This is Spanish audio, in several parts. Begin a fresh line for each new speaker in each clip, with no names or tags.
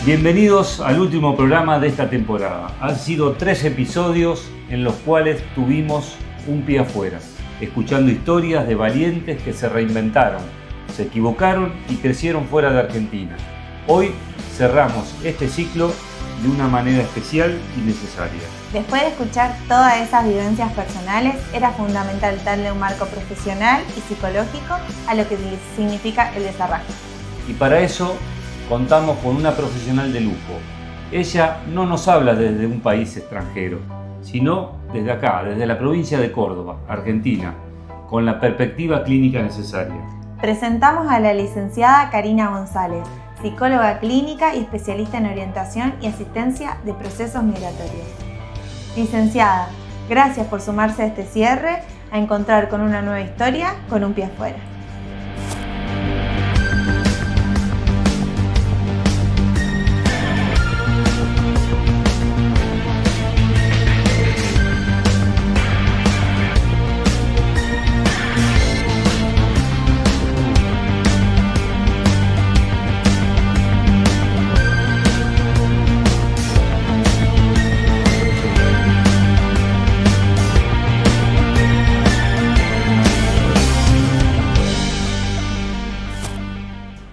Bienvenidos al último programa de esta temporada. Han sido 3 episodios en los cuales tuvimos un pie afuera, escuchando historias de valientes que se reinventaron, se equivocaron y crecieron fuera de Argentina. Hoy cerramos este ciclo de una manera especial y necesaria.
Después de escuchar todas esas vivencias personales, era fundamental darle un marco profesional y psicológico a lo que significa el desarrollo.
Y para eso contamos con una profesional de lujo. Ella no nos habla desde un país extranjero, sino desde acá, desde la provincia de Córdoba, Argentina, con la perspectiva clínica necesaria.
Presentamos a la licenciada Karina González, psicóloga clínica y especialista en orientación y asistencia de procesos migratorios. Licenciada, gracias por sumarse a este cierre, a encontrar con una nueva historia con un pie afuera.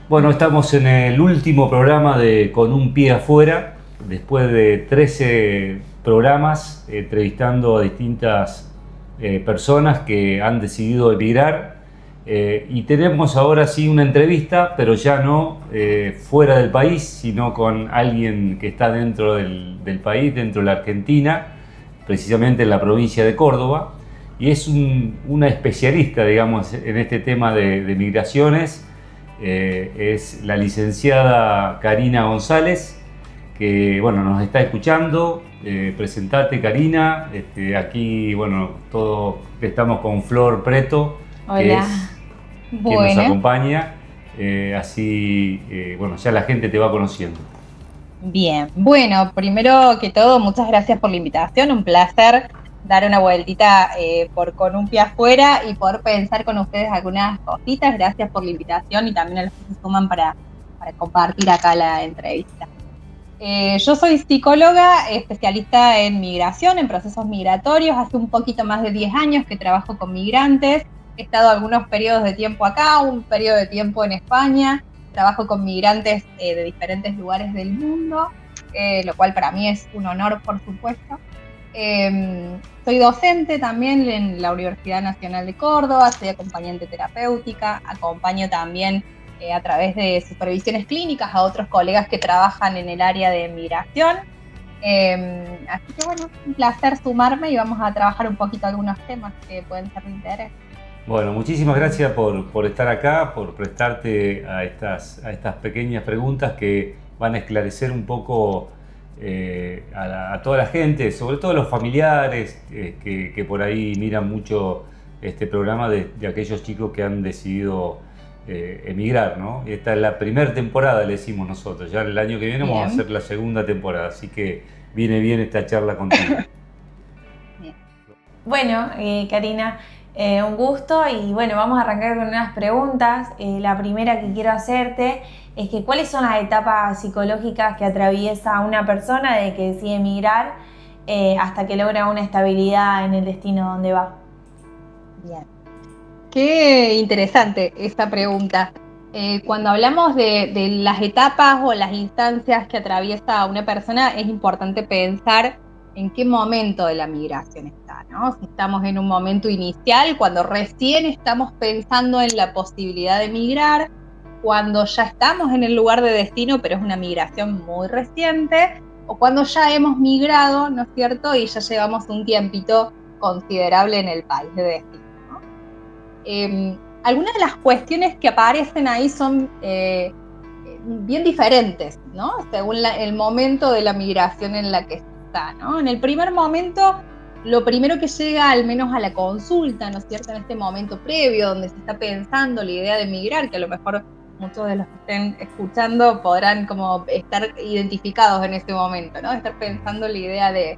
Bueno, estamos en el último programa de Con un pie afuera, después de 13 programas entrevistando a distintas personas que han decidido emigrar y tenemos ahora sí una entrevista, pero ya no fuera del país, sino con alguien que está dentro del país, dentro de la Argentina, precisamente en la provincia de Córdoba, y es una especialista, digamos, en este tema de migraciones. Es la licenciada Karina González, que bueno, nos está escuchando. Presentate, Karina. Aquí, bueno, todos estamos con Flor Preto, que es quien nos acompaña. Bueno, ya la gente te va conociendo.
Bien, bueno, primero que todo, muchas gracias por la invitación, un placer dar una vueltita por Con un pie afuera y poder pensar con ustedes algunas cositas. Gracias por la invitación y también a los que se suman para compartir acá la entrevista. Yo soy psicóloga, especialista en migración, en procesos migratorios. Hace un poquito más de 10 años que trabajo con migrantes. He estado algunos periodos de tiempo acá, un periodo de tiempo en España. Trabajo con migrantes de diferentes lugares del mundo, lo cual para mí es un honor, por supuesto. Soy docente también en la Universidad Nacional de Córdoba, soy acompañante terapéutica, acompaño también a través de supervisiones clínicas a otros colegas que trabajan en el área de migración. Así que bueno, un placer sumarme y vamos a trabajar un poquito algunos temas que pueden ser de interés.
Bueno, muchísimas gracias por estar acá, por prestarte a estas pequeñas preguntas que van a esclarecer un poco a toda la gente, sobre todo a los familiares que por ahí miran mucho este programa de aquellos chicos que han decidido emigrar, ¿no? Esta es la primera temporada, le decimos nosotros. Ya el año que viene vamos a hacer la segunda temporada, así que viene bien esta charla contigo.
Bien. Bueno, Karina, un gusto y bueno, vamos a arrancar con unas preguntas. La primera que quiero hacerte es que ¿cuáles son las etapas psicológicas que atraviesa una persona de que decide emigrar hasta que logra una estabilidad en el destino donde va?
Bien. Qué interesante esta pregunta. Cuando hablamos de las etapas o las instancias que atraviesa una persona, es importante pensar en qué momento de la migración está, ¿no? Si estamos en un momento inicial, cuando recién estamos pensando en la posibilidad de migrar, cuando ya estamos en el lugar de destino, pero es una migración muy reciente, o cuando ya hemos migrado, ¿no es cierto? Y ya llevamos un tiempito considerable en el país de destino, ¿no? Algunas de las cuestiones que aparecen ahí son bien diferentes, ¿no? Según el momento de la migración en la que está, ¿no? En el primer momento, lo primero que llega al menos a la consulta, ¿no es cierto? En este momento previo donde se está pensando la idea de migrar, que a lo mejor muchos de los que estén escuchando podrán como estar identificados en este momento, ¿no? Estar pensando la idea de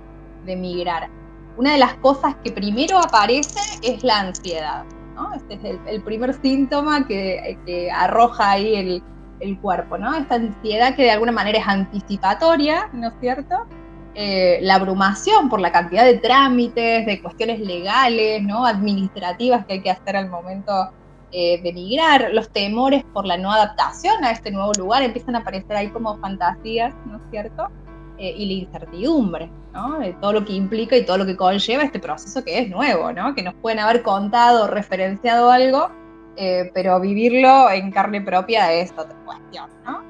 migrar. Una de las cosas que primero aparece es la ansiedad, ¿no? Este es el primer síntoma que arroja ahí el cuerpo, ¿no? Esta ansiedad que de alguna manera es anticipatoria, ¿no es cierto? La abrumación por la cantidad de trámites, de cuestiones legales, ¿no? Administrativas que hay que hacer al momento de migrar, los temores por la no adaptación a este nuevo lugar, empiezan a aparecer ahí como fantasías, ¿no es cierto? Y la incertidumbre, ¿no? De todo lo que implica y todo lo que conlleva este proceso que es nuevo, ¿no? Que nos pueden haber contado, referenciado algo, pero vivirlo en carne propia es otra cuestión, ¿no?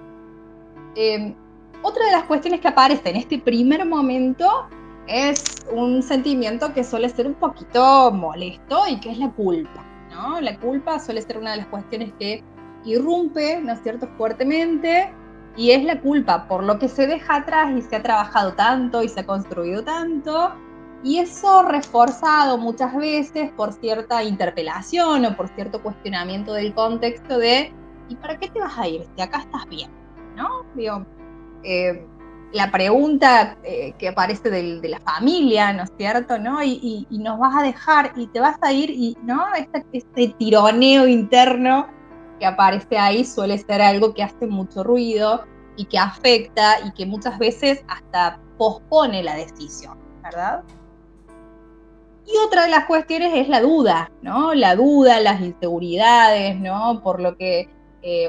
Otra de las cuestiones que aparece en este primer momento es un sentimiento que suele ser un poquito molesto y que es la culpa, ¿no? La culpa suele ser una de las cuestiones que irrumpe, ¿no es cierto?, fuertemente, y es la culpa por lo que se deja atrás y se ha trabajado tanto y se ha construido tanto, y eso reforzado muchas veces por cierta interpelación o por cierto cuestionamiento del contexto de ¿y para qué te vas a ir si acá estás bien? ¿No? Digo, la pregunta que aparece de la familia, ¿no es cierto? ¿No? Y nos vas a dejar y te vas a ir, y ¿no? Este tironeo interno que aparece ahí suele ser algo que hace mucho ruido y que afecta y que muchas veces hasta pospone la decisión, ¿verdad? Y otra de las cuestiones es la duda, ¿no? La duda, las inseguridades, ¿no? Por lo que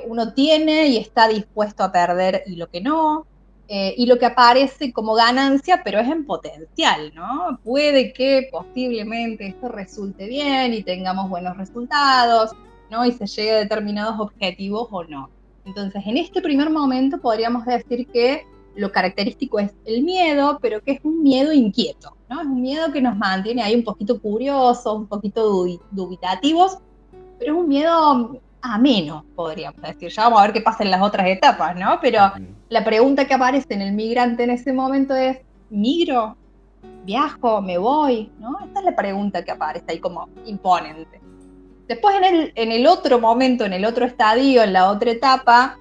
uno tiene y está dispuesto a perder y lo que no, y lo que aparece como ganancia, pero es en potencial, ¿no? Puede que posiblemente esto resulte bien y tengamos buenos resultados, ¿no? Y se llegue a determinados objetivos o no. Entonces, en este primer momento podríamos decir que lo característico es el miedo, pero que es un miedo inquieto, ¿no? Es un miedo que nos mantiene ahí un poquito curiosos, un poquito dubitativos, pero es un miedo ameno, podríamos decir. Ya vamos a ver qué pasa en las otras etapas, ¿no? Pero la pregunta que aparece en el migrante en ese momento es, ¿migro? ¿Viajo? ¿Me voy? ¿No? Esta es la pregunta que aparece ahí como imponente. Después en el otro momento, en el otro estadio, en la otra etapa,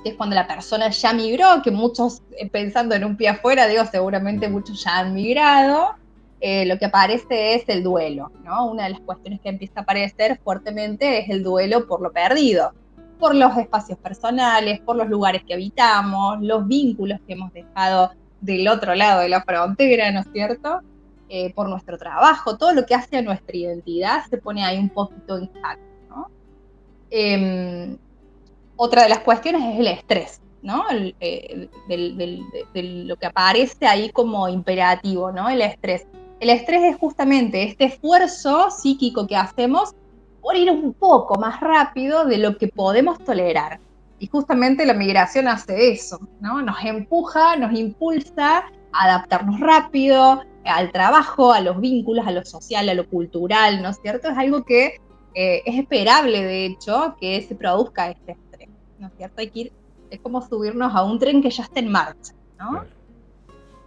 que es cuando la persona ya migró, que muchos, pensando en un pie afuera, digo, seguramente muchos ya han migrado, lo que aparece es el duelo, ¿no? Una de las cuestiones que empieza a aparecer fuertemente es el duelo por lo perdido, por los espacios personales, por los lugares que habitamos, los vínculos que hemos dejado del otro lado de la frontera, ¿no es cierto? Por nuestro trabajo, todo lo que hace a nuestra identidad se pone ahí un poquito en jaque, ¿no? Otra de las cuestiones es el estrés, ¿no? De lo que aparece ahí como imperativo, ¿no? El estrés. El estrés es justamente este esfuerzo psíquico que hacemos por ir un poco más rápido de lo que podemos tolerar. Y justamente la migración hace eso, ¿no? Nos empuja, nos impulsa a adaptarnos rápido al trabajo, a los vínculos, a lo social, a lo cultural, ¿no es cierto? Es algo que es esperable, de hecho, que se produzca este estrés, ¿no es cierto? Hay que ir, es como subirnos a un tren que ya está en marcha, ¿no?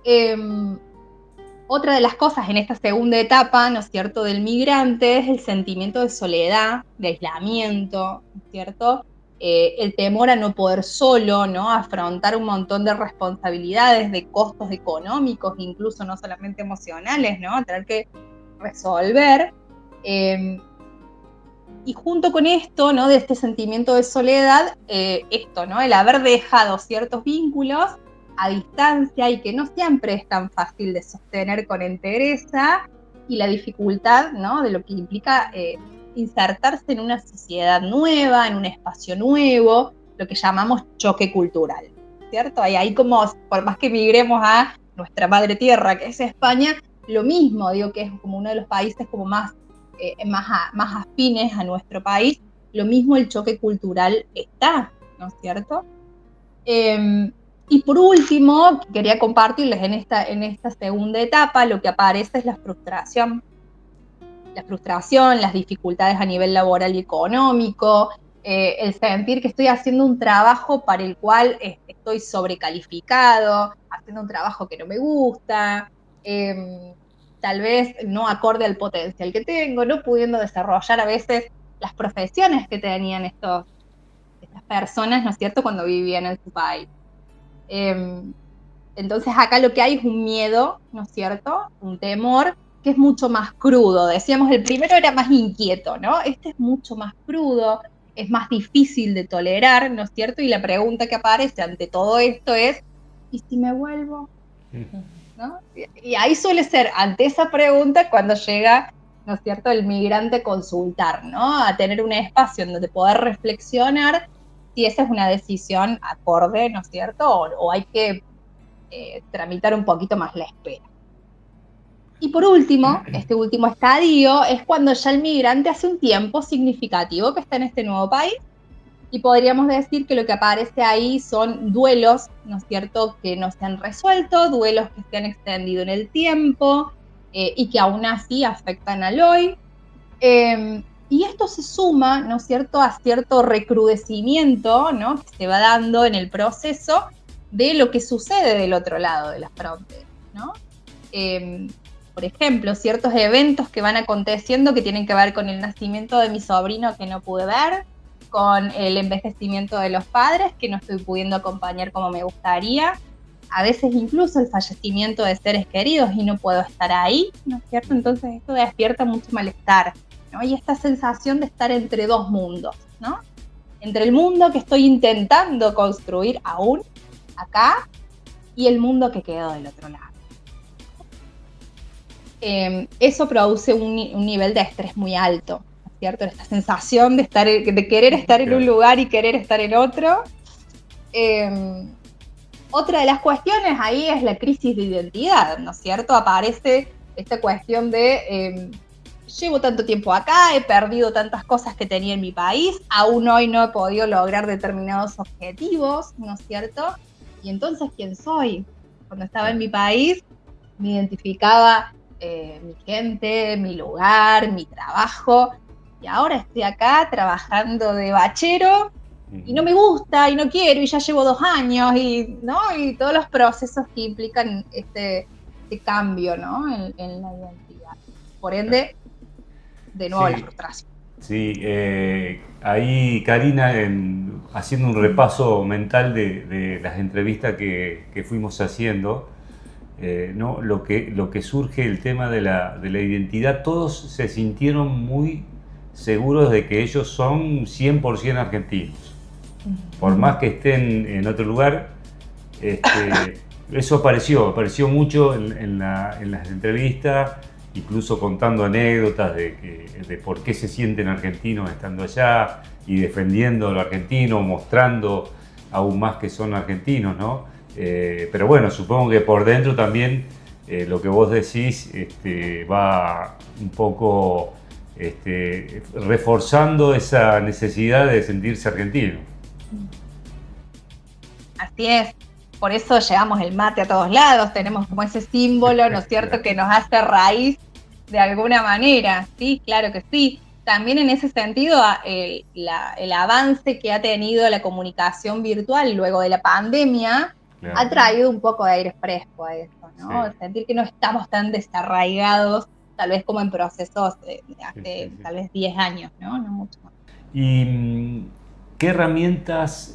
Claro. Otra de las cosas en esta segunda etapa, ¿no es cierto?, del migrante es el sentimiento de soledad, de aislamiento, ¿no es cierto? El temor a no poder solo, ¿no? Afrontar un montón de responsabilidades, de costos económicos, incluso no solamente emocionales, ¿no? Tener que resolver. Y junto con esto, ¿no?, de este sentimiento de soledad, esto, ¿no?, el haber dejado ciertos vínculos a distancia y que no siempre es tan fácil de sostener con entereza, y la dificultad, ¿no?, de lo que implica insertarse en una sociedad nueva, en un espacio nuevo, lo que llamamos choque cultural, ¿cierto? Ahí como, por más que migremos a nuestra madre tierra, que es España, lo mismo, digo que es como uno de los países como más afines a nuestro país, lo mismo el choque cultural está, ¿no es cierto? Y por último, quería compartirles en esta segunda etapa, lo que aparece es la frustración, las dificultades a nivel laboral y económico, el sentir que estoy haciendo un trabajo para el cual estoy sobrecalificado, haciendo un trabajo que no me gusta, tal vez no acorde al potencial que tengo, no pudiendo desarrollar a veces las profesiones que tenían estas personas, ¿no es cierto?, cuando vivían en su país. Entonces acá lo que hay es un miedo, ¿no es cierto?, un temor que es mucho más crudo. Decíamos, el primero era más inquieto, ¿no? Este es mucho más crudo, es más difícil de tolerar, ¿no es cierto? Y la pregunta que aparece ante todo esto es, ¿y si me vuelvo? ¿No? Y ahí suele ser ante esa pregunta cuando llega, ¿no es cierto?, el migrante a consultar, ¿no? A tener un espacio en donde poder reflexionar si esa es una decisión acorde, ¿no es cierto? O hay que tramitar un poquito más la espera. Y por último, este último estadio es cuando ya el migrante hace un tiempo significativo que está en este nuevo país y podríamos decir que lo que aparece ahí son duelos, ¿no es cierto?, que no se han resuelto, duelos que se han extendido en el tiempo y que aún así afectan al hoy. Y esto se suma, ¿no es cierto?, a cierto recrudecimiento, ¿no?, que se va dando en el proceso de lo que sucede del otro lado de las fronteras, ¿no? Por ejemplo, ciertos eventos que van aconteciendo que tienen que ver con el nacimiento de mi sobrino que no pude ver, con el envejecimiento de los padres que no estoy pudiendo acompañar como me gustaría, a veces incluso el fallecimiento de seres queridos y no puedo estar ahí, ¿no es cierto? Entonces esto despierta mucho malestar, ¿no? Y esta sensación de estar entre dos mundos, ¿no? Entre el mundo que estoy intentando construir aún acá y el mundo que quedó del otro lado. Eso produce un nivel de estrés muy alto, ¿no es cierto? Esta sensación de querer estar en un lugar y querer estar en otro. Otra de las cuestiones ahí es la crisis de identidad, ¿no es cierto? Aparece esta cuestión de llevo tanto tiempo acá, he perdido tantas cosas que tenía en mi país, aún hoy no he podido lograr determinados objetivos, ¿no es cierto? Y entonces, ¿quién soy? Cuando estaba en mi país, me identificaba mi gente, mi lugar, mi trabajo, y ahora estoy acá trabajando de bachero y no me gusta y no quiero y ya llevo 2 años ¿no? Y todos los procesos que implican este cambio, ¿no?, en la identidad. Por ende, de nuevo, sí, la frustración.
Sí, ahí Karina, haciendo un repaso mental de las entrevistas que fuimos haciendo, ¿no? Lo que surge el tema de la identidad, todos se sintieron muy seguros de que ellos son 100% argentinos. Por más que estén en otro lugar, eso apareció mucho en las entrevistas, incluso contando anécdotas de por qué se sienten argentinos estando allá y defendiendo lo argentino, mostrando aún más que son argentinos, ¿no? Pero bueno, supongo que por dentro también lo que vos decís va un poco reforzando esa necesidad de sentirse argentino.
Así es, por eso llevamos el mate a todos lados, tenemos como ese símbolo, ¿no es cierto?, que nos hace raíz de alguna manera, sí, claro que sí. También en ese sentido, el avance que ha tenido la comunicación virtual luego de la pandemia, claro, ha traído un poco de aire fresco a eso, ¿no? Sí. Sentir que no estamos tan desarraigados, tal vez como en procesos de hace tal vez 10 años, ¿no? No mucho más.
¿Y qué herramientas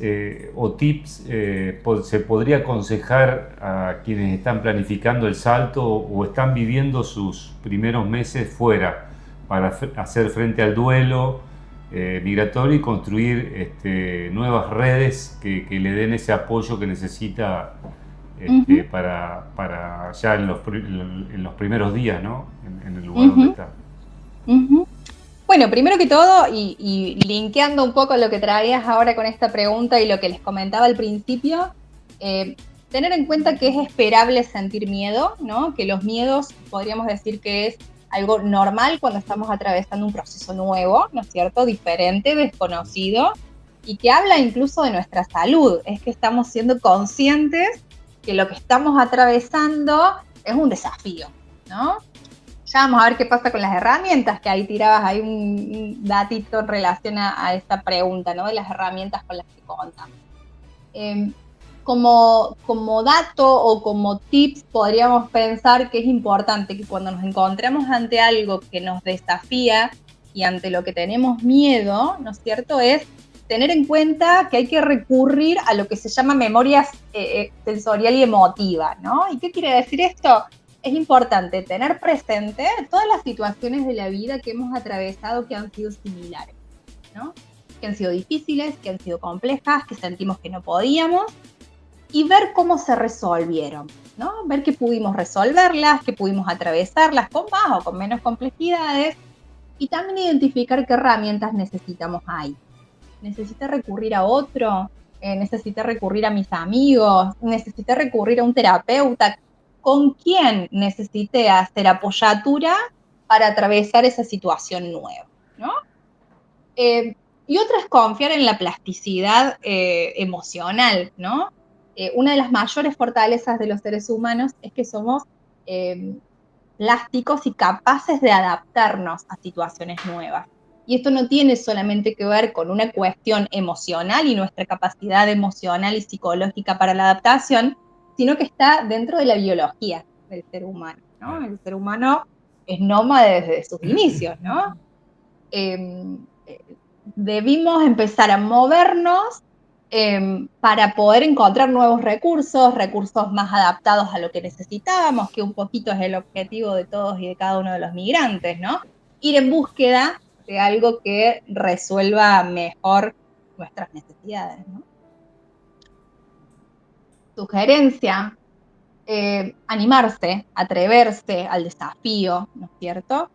o tips se podría aconsejar a quienes están planificando el salto o están viviendo sus primeros meses fuera para hacer frente al duelo migratorio y construir nuevas redes que le den ese apoyo que necesita para ya en los primeros días, ¿no? En el lugar donde está?
Bueno, primero que todo, y linkeando un poco lo que traías ahora con esta pregunta y lo que les comentaba al principio, tener en cuenta que es esperable sentir miedo, ¿no? Que los miedos podríamos decir que es algo normal cuando estamos atravesando un proceso nuevo, ¿no es cierto?, diferente, desconocido, y que habla incluso de nuestra salud. Es que estamos siendo conscientes que lo que estamos atravesando es un desafío, ¿no? Ya vamos a ver qué pasa con las herramientas, que ahí tirabas ahí un datito en relación a esta pregunta, ¿no? De las herramientas con las que contamos. Como dato o como tips podríamos pensar que es importante que cuando nos encontremos ante algo que nos desafía y ante lo que tenemos miedo, ¿no es cierto?, es tener en cuenta que hay que recurrir a lo que se llama memoria sensorial y emotiva, ¿no? ¿Y qué quiere decir esto? Es importante tener presente todas las situaciones de la vida que hemos atravesado que han sido similares, ¿no? que han sido difíciles, que han sido complejas, que sentimos que no podíamos, y ver cómo se resolvieron, ¿no? Ver que pudimos resolverlas, que pudimos atravesarlas con más o con menos complejidades, y también identificar qué herramientas necesitamos ahí. ¿Necesité recurrir a otro? ¿Necesité recurrir a mis amigos? ¿Necesité recurrir a un terapeuta? ¿Con quién necesité hacer apoyatura para atravesar esa situación nueva, ¿no? Y otra es confiar en la plasticidad emocional, ¿no? Una de las mayores fortalezas de los seres humanos es que somos plásticos y capaces de adaptarnos a situaciones nuevas. Y esto no tiene solamente que ver con una cuestión emocional y nuestra capacidad emocional y psicológica para la adaptación, sino que está dentro de la biología del ser humano, ¿no? El ser humano es nómade desde sus inicios, ¿no? Debimos empezar a movernos para poder encontrar nuevos recursos más adaptados a lo que necesitábamos, que un poquito es el objetivo de todos y de cada uno de los migrantes, ¿no? Ir en búsqueda de algo que resuelva mejor nuestras necesidades, ¿no? Sugerencia, animarse, atreverse al desafío, ¿no es cierto?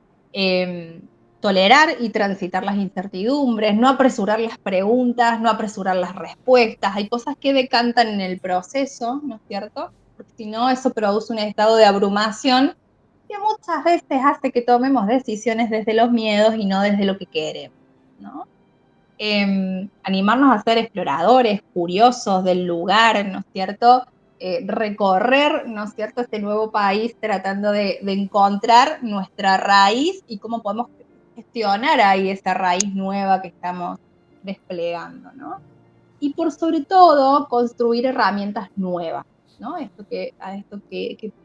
Tolerar y transitar las incertidumbres, no apresurar las preguntas, no apresurar las respuestas. Hay cosas que decantan en el proceso, ¿no es cierto? Porque si no, eso produce un estado de abrumación que muchas veces hace que tomemos decisiones desde los miedos y no desde lo que queremos, ¿no? Animarnos a ser exploradores, curiosos del lugar, ¿no es cierto? Recorrer, ¿no es cierto?, este nuevo país tratando de encontrar nuestra raíz y cómo podemos gestionar ahí esa raíz nueva que estamos desplegando, ¿no? Y por sobre todo, construir herramientas nuevas, ¿no? A esto que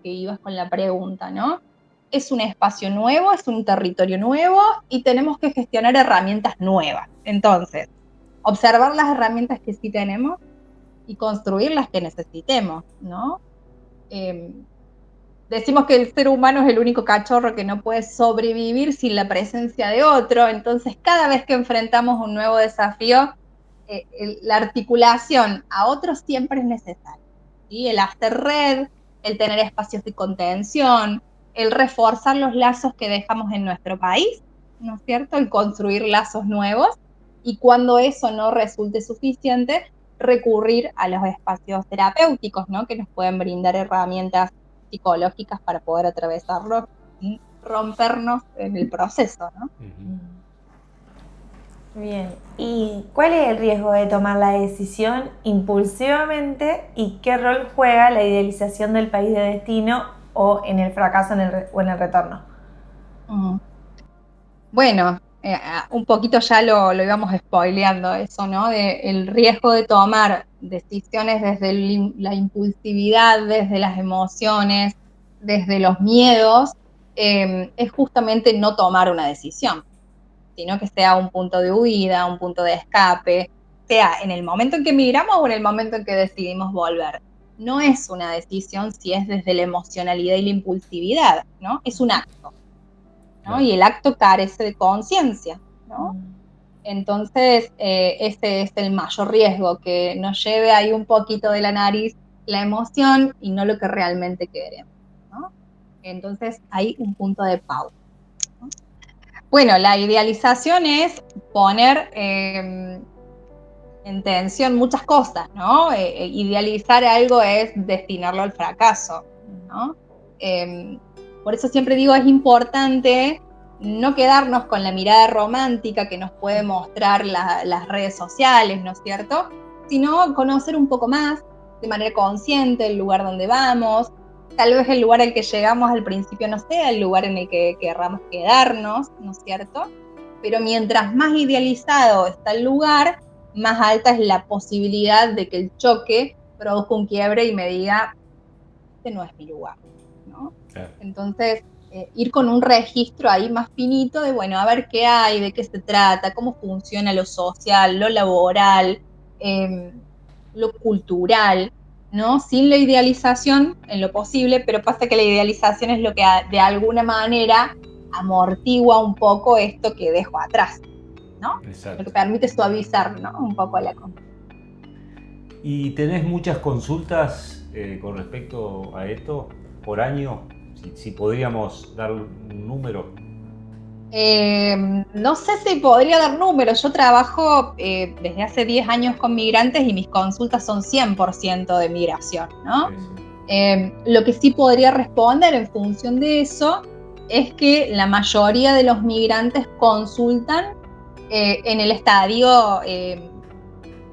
ibas con la pregunta, ¿no? Es un espacio nuevo, es un territorio nuevo y tenemos que gestionar herramientas nuevas. Entonces, observar las herramientas que sí tenemos y construir las que necesitemos, ¿no? Decimos que el ser humano es el único cachorro que no puede sobrevivir sin la presencia de otro, entonces cada vez que enfrentamos un nuevo desafío, la articulación a otros siempre es necesaria, ¿sí? El hacer red, el tener espacios de contención, el reforzar los lazos que dejamos en nuestro país, ¿no es cierto? El construir lazos nuevos, y cuando eso no resulte suficiente, recurrir a los espacios terapéuticos, ¿no? Que nos pueden brindar herramientas psicológicas para poder atravesarlo y rompernos en el proceso, ¿no?
Bien, ¿y cuál es el riesgo de tomar la decisión impulsivamente y qué rol juega la idealización del país de destino o en el fracaso o en el retorno?
Bueno, un poquito ya lo íbamos spoileando eso, ¿no? El riesgo de tomar decisiones desde la impulsividad, desde las emociones, desde los miedos, es justamente no tomar una decisión, sino que sea un punto de huida, un punto de escape, sea en el momento en que migramos o en el momento en que decidimos volver. No es una decisión si es desde la emocionalidad y la impulsividad, ¿no? Es un acto, ¿no? Claro. Y el acto carece de conciencia, ¿no? Entonces, ese es el mayor riesgo, que nos lleve ahí un poquito de la nariz la emoción y no lo que realmente queremos, ¿no? Entonces, hay un punto de pausa, ¿no? Bueno, la idealización es poner en tensión muchas cosas, ¿no? Idealizar algo es destinarlo al fracaso, ¿no? Por eso siempre digo, es importante no quedarnos con la mirada romántica que nos puede mostrar las redes sociales, ¿no es cierto? Sino conocer un poco más, de manera consciente, el lugar donde vamos. Tal vez el lugar al que llegamos al principio no sea el lugar en el que querramos quedarnos, ¿no es cierto? Pero mientras más idealizado está el lugar, más alta es la posibilidad de que el choque produzca un quiebre y me diga, este no es mi lugar, ¿no? Claro. Entonces, ir con un registro ahí más finito de, bueno, a ver qué hay, de qué se trata, cómo funciona lo social, lo laboral, lo cultural, ¿no? Sin la idealización en lo posible, pero pasa que la idealización es lo que de alguna manera amortigua un poco esto que dejo atrás, ¿no?
Exacto.
Lo que permite suavizar, ¿no? Un poco la cosa.
¿Y tenés muchas consultas con respecto a esto por año? Si podríamos dar un número.
No sé si podría dar números. Yo trabajo desde hace 10 años con migrantes y mis consultas son 100% de migración, ¿no?
Sí, sí.
Lo que sí podría responder en función de eso es que la mayoría de los migrantes consultan en el estadio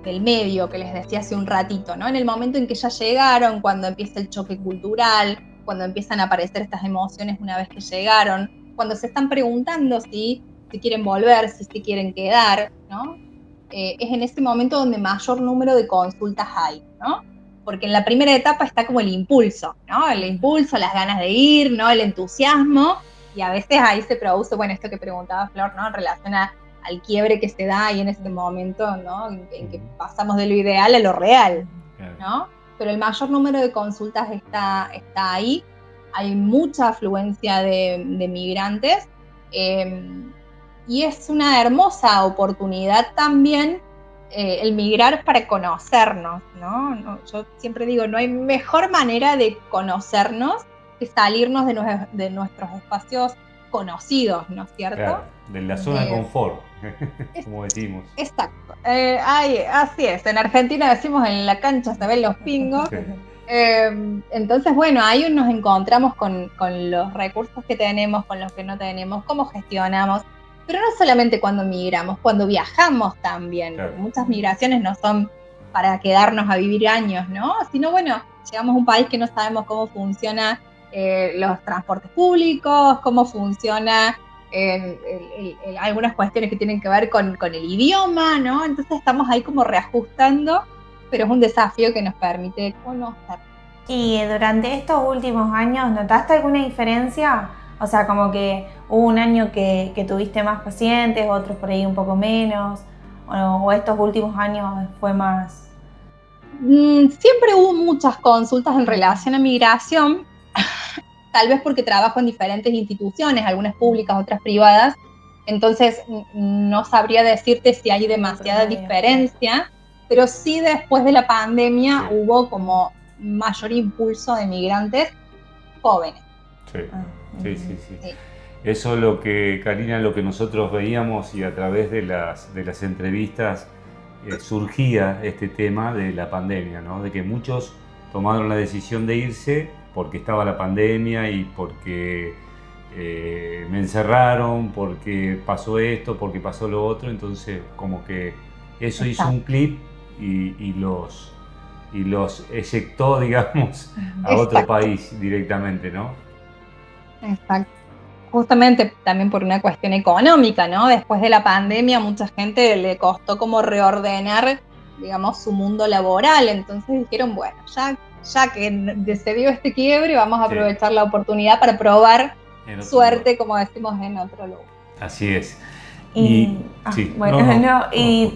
del medio que les decía hace un ratito, ¿no? En el momento en que ya llegaron, cuando empieza el choque cultural, cuando empiezan a aparecer estas emociones una vez que llegaron, cuando se están preguntando si quieren volver, si se quieren quedar, ¿no? Es en ese momento donde mayor número de consultas hay, ¿no? Porque en la primera etapa está como el impulso, ¿no? El impulso, las ganas de ir, ¿no? El entusiasmo, y a veces ahí se produce, bueno, esto que preguntaba Flor, ¿no? En relación al quiebre que se da ahí en ese momento, ¿no? En que pasamos de lo ideal a lo real, ¿no? Pero el mayor número de consultas está ahí, hay mucha afluencia de migrantes, y es una hermosa oportunidad también el migrar para conocernos, ¿no? Yo siempre digo, no hay mejor manera de conocernos que salirnos de nuestros espacios conocidos, ¿no es cierto?
Claro, de la zona de confort, como decimos.
Exacto. Así es. En Argentina decimos en la cancha se ven los pingos.
Sí.
Entonces, bueno, ahí nos encontramos con los recursos que tenemos, con los que no tenemos, cómo gestionamos. Pero no solamente cuando migramos, cuando viajamos también.
Claro.
Porque muchas migraciones no son para quedarnos a vivir años, ¿no? Sino, bueno, llegamos a un país que no sabemos cómo funciona los transportes públicos, cómo funciona algunas cuestiones que tienen que ver con el idioma, ¿no? Entonces estamos ahí como reajustando, pero es un desafío que nos permite conocer.
Y durante estos últimos años, ¿notaste alguna diferencia? O sea, como que hubo un año que tuviste más pacientes, otros por ahí un poco menos, o estos últimos años fue más...
Siempre hubo muchas consultas en relación a migración, tal vez porque trabajo en diferentes instituciones, algunas públicas, otras privadas, entonces no sabría decirte si hay demasiada diferencia, pero sí después de la pandemia hubo como mayor impulso de migrantes jóvenes.
Sí. Eso es lo que, Karina, lo que nosotros veíamos, y a través de las entrevistas surgía este tema de la pandemia, ¿no? De que muchos tomaron la decisión de irse porque estaba la pandemia y porque me encerraron, porque pasó esto, porque pasó lo otro. Entonces como que eso hizo un clip y los eyectó, digamos, a otro país directamente, ¿no?
Exacto. Justamente también por una cuestión económica, ¿no? Después de la pandemia, mucha gente le costó como reordenar, digamos, su mundo laboral. Entonces dijeron, bueno, ya que se dio este quiebre, vamos a aprovechar la oportunidad para probar suerte, como decimos, en otro lugar.
Así es.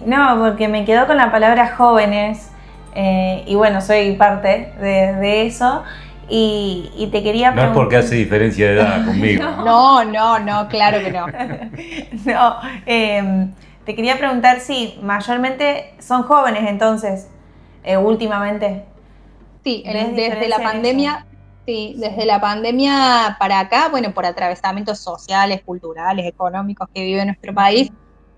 No, porque me quedo con la palabra jóvenes, y bueno, soy parte de eso. Y te quería preguntar...
No es porque hace diferencia de edad conmigo.
No, claro que no.
No, te quería preguntar si mayormente son jóvenes entonces, últimamente.
Sí, desde la pandemia, desde la pandemia para acá, bueno, por atravesamientos sociales, culturales, económicos que vive nuestro país,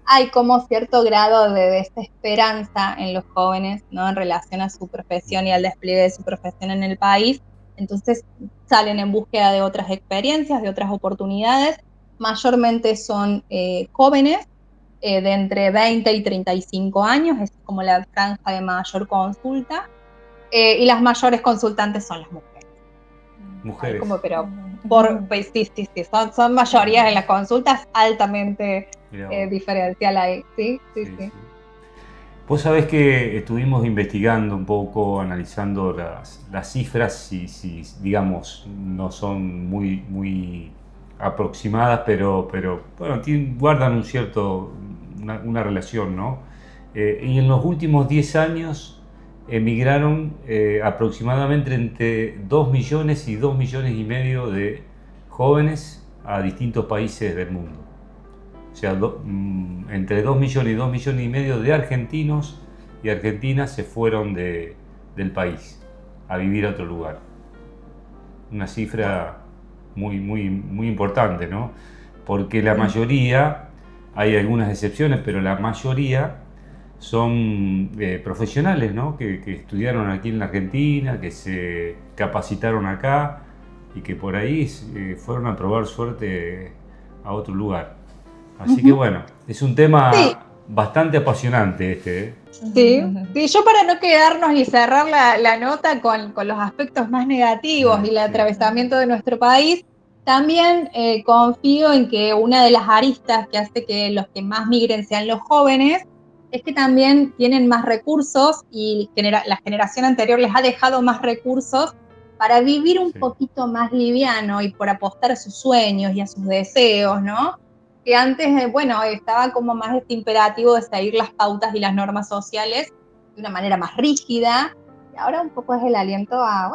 hay como cierto grado de desesperanza en los jóvenes, ¿no? En relación a su profesión y al despliegue de su profesión en el país. Entonces salen en búsqueda de otras experiencias, de otras oportunidades. Mayormente son jóvenes de entre 20 y 35 años, es como la franja de mayor consulta, y las mayores consultantes son las mujeres.
Mujeres.
Pues sí, son mayorías en las consultas, altamente diferencial ahí. Sí.
Vos sabés que estuvimos investigando un poco, analizando las cifras, si digamos no son muy aproximadas, pero bueno, guardan una relación, ¿no? Y en los últimos 10 años emigraron aproximadamente entre 2 millones y 2 millones y medio de jóvenes a distintos países del mundo. O sea, entre 2 millones y 2 millones y medio de argentinos y argentinas se fueron del país a vivir a otro lugar. Una cifra muy, muy, muy importante, ¿no? Porque la mayoría, hay algunas excepciones, pero la mayoría son profesionales, ¿no? Que estudiaron aquí en la Argentina, que se capacitaron acá y que por ahí fueron a probar suerte a otro lugar. Así que bueno, es un tema bastante apasionante este.
Sí, yo para no quedarnos y cerrar la nota con los aspectos más negativos y el atravesamiento de nuestro país, también confío en que una de las aristas que hace que los que más migren sean los jóvenes es que también tienen más recursos y la generación anterior les ha dejado más recursos para vivir un poquito más liviano y por apostar a sus sueños y a sus deseos, ¿no? Que antes, estaba como más este imperativo de seguir las pautas y las normas sociales de una manera más rígida, y ahora un poco es el aliento a,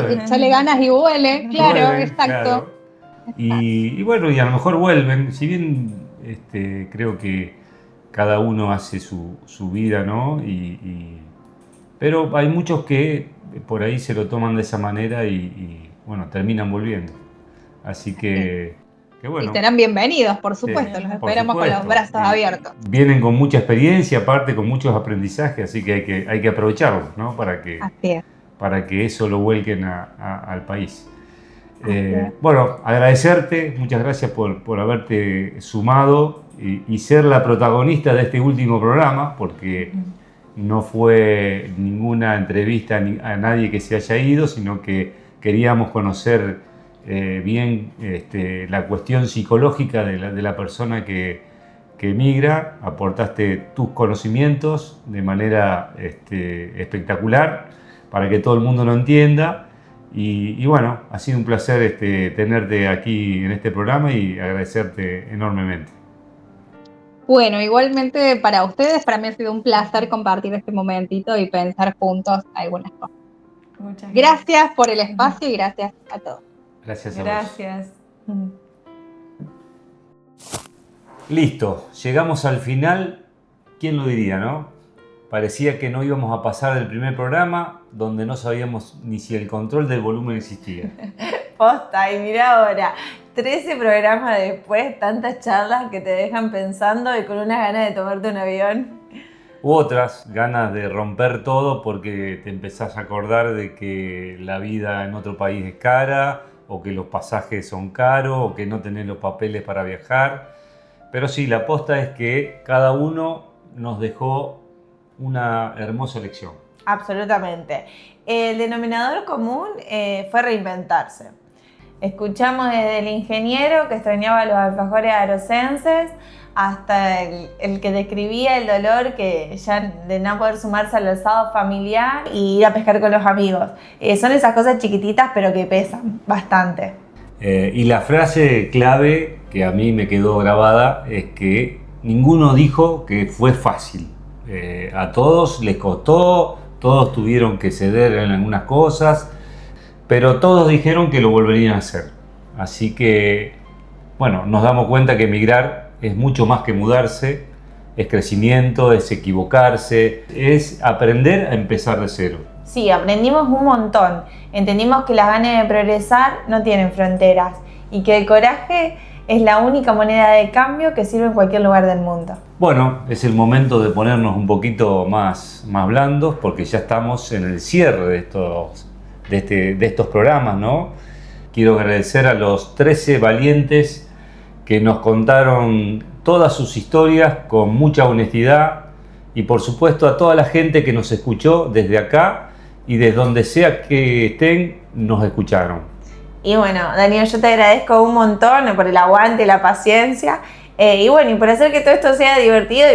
echarle ganas y vuele, claro, exacto.
Claro. Y bueno, y a lo mejor vuelven, si bien creo que cada uno hace su vida, ¿no? Pero hay muchos que por ahí se lo toman de esa manera y terminan volviendo. Así que bueno.
Y serán bienvenidos, por supuesto, los esperamos con los brazos abiertos.
Vienen con mucha experiencia, aparte con muchos aprendizajes, así que hay que aprovecharlos, ¿no? Para que eso lo vuelquen al país. Bueno, agradecerte, muchas gracias por haberte sumado y ser la protagonista de este último programa, porque no fue ninguna entrevista a nadie que se haya ido, sino que queríamos conocer bien la cuestión psicológica de la persona que emigra. Aportaste tus conocimientos de manera espectacular para que todo el mundo lo entienda. Y bueno, ha sido un placer tenerte aquí en este programa y agradecerte enormemente.
Bueno, igualmente para ustedes, para mí ha sido un placer compartir este momentito y pensar juntos algunas cosas. Muchas gracias por el espacio y gracias a todos.
Gracias a vos.
Gracias.
Listo, llegamos al final. ¿Quién lo diría, no? Parecía que no íbamos a pasar del primer programa, donde no sabíamos ni si el control del volumen existía.
Posta, y mira ahora, 13 programas después, tantas charlas que te dejan pensando y con unas ganas de tomarte un avión.
U otras ganas de romper todo porque te empezás a acordar de que la vida en otro país es cara, o que los pasajes son caros, o que no tenés los papeles para viajar. Pero sí, la posta es que cada uno nos dejó una hermosa lección.
Absolutamente. El denominador común fue reinventarse. Escuchamos desde el ingeniero que extrañaba los alfajores arocenses hasta el que describía el dolor que ya de no poder sumarse al asado familiar y ir a pescar con los amigos. Son esas cosas chiquititas pero que pesan bastante.
Y la frase clave que a mí me quedó grabada es que ninguno dijo que fue fácil. A todos les costó, todos tuvieron que ceder en algunas cosas, pero todos dijeron que lo volverían a hacer. Así que, bueno, nos damos cuenta que emigrar es mucho más que mudarse, es crecimiento, es equivocarse, es aprender a empezar de cero.
Sí, aprendimos un montón. Entendimos que las ganas de progresar no tienen fronteras y que el coraje es la única moneda de cambio que sirve en cualquier lugar del mundo.
Bueno, es el momento de ponernos un poquito más blandos porque ya estamos en el cierre de estos programas, ¿no? Quiero agradecer a los 13 valientes que nos contaron todas sus historias con mucha honestidad y por supuesto a toda la gente que nos escuchó desde acá y desde donde sea que estén, nos escucharon.
Y bueno, Daniel, yo te agradezco un montón por el aguante, la paciencia y por hacer que todo esto sea divertido,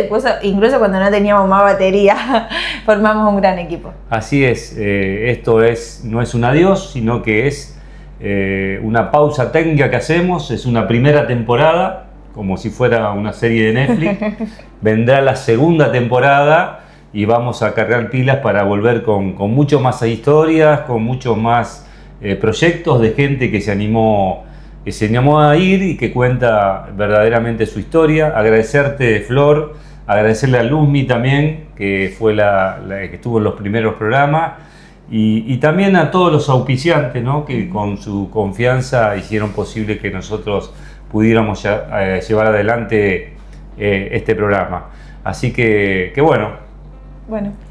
incluso cuando no teníamos más batería, formamos un gran equipo.
Así es, esto no es un adiós, sino que es una pausa técnica que hacemos, es una primera temporada, como si fuera una serie de Netflix. Vendrá la segunda temporada y vamos a cargar pilas para volver con mucho más historias, con muchos más proyectos de gente que se animó que se animó a ir y que cuenta verdaderamente su historia. Agradecerte, Flor, agradecerle a Luzmi también, que fue la que estuvo en los primeros programas, y también a todos los auspiciantes, ¿no? Que con su confianza hicieron posible que nosotros pudiéramos llevar adelante este programa. Así que bueno,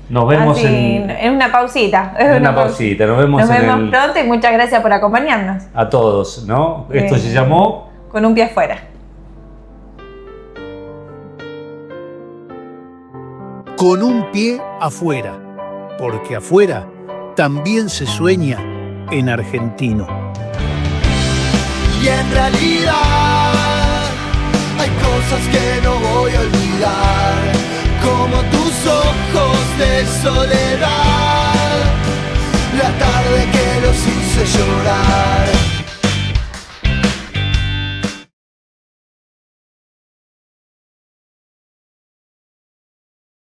nos vemos
en una pausita.
En una pausita, nos vemos
pronto y muchas gracias por acompañarnos.
A todos, ¿no? Esto se llamó
Con un pie afuera.
Con un pie afuera, porque afuera también se sueña en argentino.
Y en realidad hay cosas que no voy a olvidar, como tus ojos de soledad, la tarde que los hice llorar.